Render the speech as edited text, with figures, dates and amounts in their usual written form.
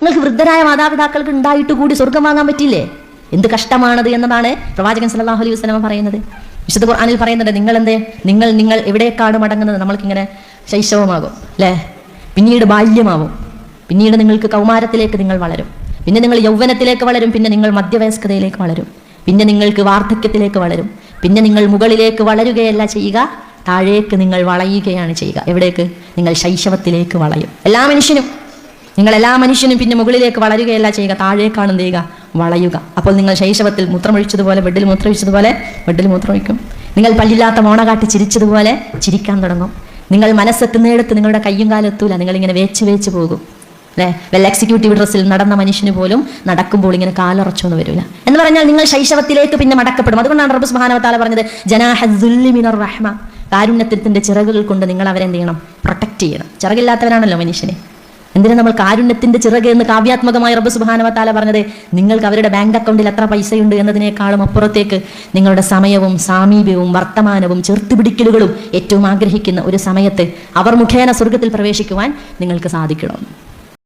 നിങ്ങൾക്ക് വൃദ്ധരായ മാതാപിതാക്കൾക്ക് ഉണ്ടായിട്ട് കൂടി സ്വർഗം വാങ്ങാൻ പറ്റില്ലേ? എന്ത് കഷ്ടമാണത് എന്നതാണ് പ്രവാചകൻ സല്ലല്ലാഹു അലൈഹി വസല്ലം പറയുന്നത്. വിശുദ്ധ ഖുർആനിൽ പറയുന്നുണ്ട്, നിങ്ങൾ എവിടേക്കാണ് മടങ്ങുന്നത്? നമ്മൾക്കിങ്ങനെ ശൈശവമാകും അല്ലേ, പിന്നീട് ബാല്യമാവും, പിന്നീട് നിങ്ങൾക്ക് കൗമാരത്തിലേക്ക് നിങ്ങൾ വളരും, പിന്നെ നിങ്ങൾ യൗവനത്തിലേക്ക് വളരും, പിന്നെ നിങ്ങൾ മധ്യവയസ്കതയിലേക്ക് വളരും, പിന്നെ നിങ്ങൾക്ക് വാർദ്ധക്യത്തിലേക്ക് വളരും, പിന്നെ നിങ്ങൾ മുകളിലേക്ക് വളരുകയല്ല ചെയ്യുക, താഴേക്ക് നിങ്ങൾ വളയുകയാണ് ചെയ്യുക. എവിടേക്ക്? നിങ്ങൾ ശൈശവത്തിലേക്ക് വളയും. എല്ലാ മനുഷ്യനും പിന്നെ മുകളിലേക്ക് വളരുകയല്ല ചെയ്യുക, താഴേക്കാണ് എന്ത് ചെയ്യുക? വളയുക. അപ്പോൾ നിങ്ങൾ ശൈശവത്തിൽ മൂത്രമൊഴിച്ചതുപോലെ ബെഡിൽ മൂത്രമൊഴിക്കും. നിങ്ങൾ പല്ലില്ലാത്ത മോണ കാട്ടി ചിരിച്ചതുപോലെ ചിരിക്കാൻ തുടങ്ങും. നിങ്ങൾ മനസ്സെത്തുന്നിടത്ത് നിങ്ങളുടെ കയ്യും കാലും എത്തൂല, നിങ്ങളിങ്ങനെ വേച്ച് പോകും അല്ലേ. വെൽ എക്സിക്യൂട്ടീവ് ഡ്രസ്സിൽ നടന്ന മനുഷ്യന് പോലും നടക്കുമ്പോൾ ഇങ്ങനെ കാലുറച്ചൊന്നും വരില്ല എന്ന് പറഞ്ഞാൽ നിങ്ങൾ ശൈശവത്തിലേക്ക് പിന്നെ മടക്കപ്പെടും. അതുകൊണ്ടാണ് റബ്ബ് സുബ്ഹാനഹു വ തആല പറഞ്ഞത്, ജനാഹദ്ദുല്ലി മിനർ റഹ്മ, കാരുണ്യത്തിന്റെ ചിറകുകൾ കൊണ്ട് നിങ്ങൾ അവരെ എന്ത് ചെയ്യണം? പ്രൊട്ടക്ട് ചെയ്യണം. ചിറകില്ലാത്തവരാണല്ലോ മനുഷ്യനെ. എന്തിനാ നമ്മൾ കാരുണ്യത്തിന്റെ ചിറക് എന്ന് കാവ്യാത്മകമായി റബ്ബ് സുബ്ഹാനഹു വ തആല പറഞ്ഞത്? നിങ്ങൾക്ക് അവരുടെ ബാങ്ക് അക്കൗണ്ടിൽ എത്ര പൈസയുണ്ട് എന്നതിനേക്കാളും അപ്പുറത്തേക്ക് നിങ്ങളുടെ സമയവും സാമീപ്യവും വർത്തമാനവും ചേർത്തുപിടിക്കലുകളും ഏറ്റവും ആഗ്രഹിക്കുന്ന ഒരു സമയത്ത് അവർ മുഖേന സ്വർഗത്തിൽ പ്രവേശിക്കുവാൻ നിങ്ങൾക്ക് സാധിക്കണം.